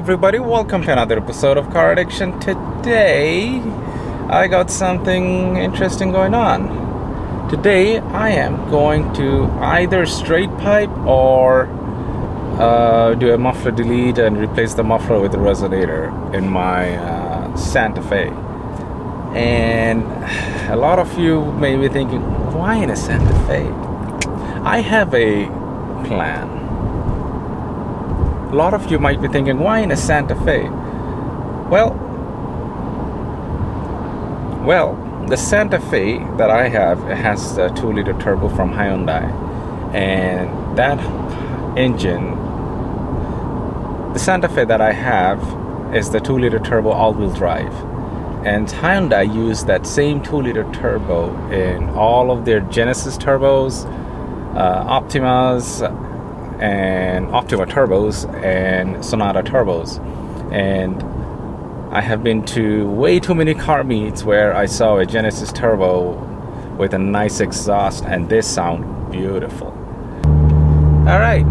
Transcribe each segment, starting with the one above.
everybody, welcome to another episode of Car Addiction. Today I got something interesting going on. Today I am going to either straight pipe or do a muffler delete and replace the muffler with a resonator in my Santa Fe. And a lot of you may be thinking, why in a Santa Fe? I have a plan. A lot of you might be thinking, why in a Santa Fe? Well, the Santa Fe that I have has a 2-liter turbo from Hyundai, and that engine, the Santa Fe that I have is the 2-liter turbo all-wheel drive, and Hyundai used that same 2-liter turbo in all of their Genesis turbos, Optimas, and Optima turbos and Sonata turbos. And I have been to way too many car meets where I saw a Genesis turbo with a nice exhaust, and they sound beautiful. All right,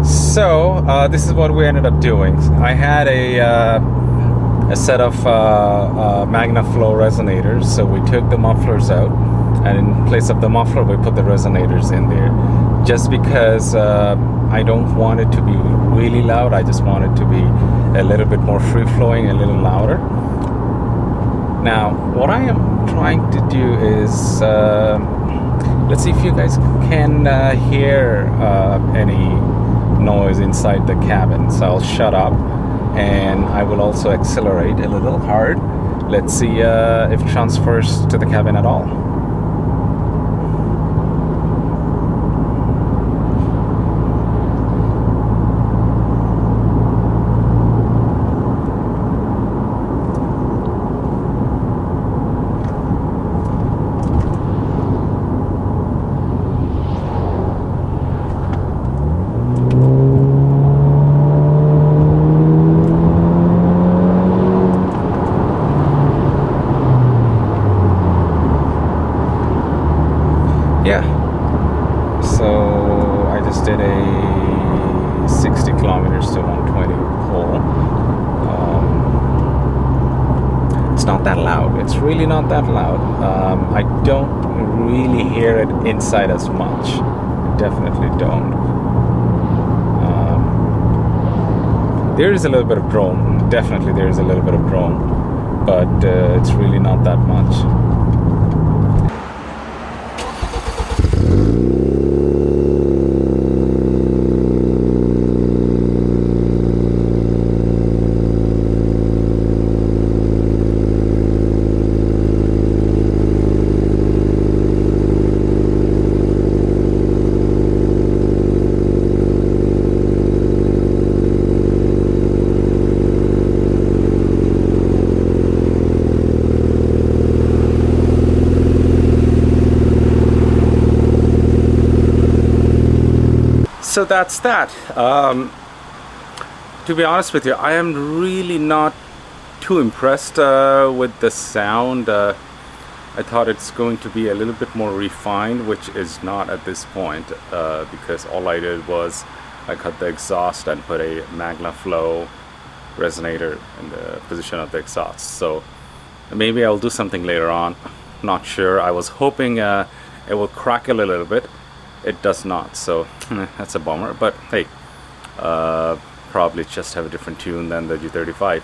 so this is what we ended up doing. I had a set of MagnaFlow resonators, so we took the mufflers out, and in place of the muffler we put the resonators in there, just because I don't want it to be really loud. I just want it to be a little bit more free-flowing, a little louder. Now, what I am trying to do is, let's see if you guys can hear any noise inside the cabin. So I'll shut up, and I will also accelerate a little hard. Let's see if it transfers to the cabin at all. Yeah, so I just did a 60 kilometers to 120 pull. It's not that loud. It's really not that loud. I don't really hear it inside as much. Definitely don't. There is a little bit of drone. Definitely there is a little bit of drone, but it's really not that much. So that's that. To be honest with you, I am really not too impressed with the sound. I thought it's going to be a little bit more refined, which is not at this point, because all I did was I cut the exhaust and put a MagnaFlow resonator in the position of the exhaust. So maybe I'll do something later on. Not sure. I was hoping it will crackle a little bit. It does not, so that's a bummer, but hey, probably just have a different tune than the G35.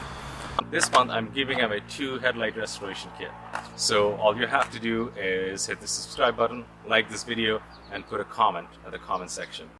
This month I'm giving away 2 headlight restoration kit. So all you have to do is hit the subscribe button, like this video, and put a comment at the comment section.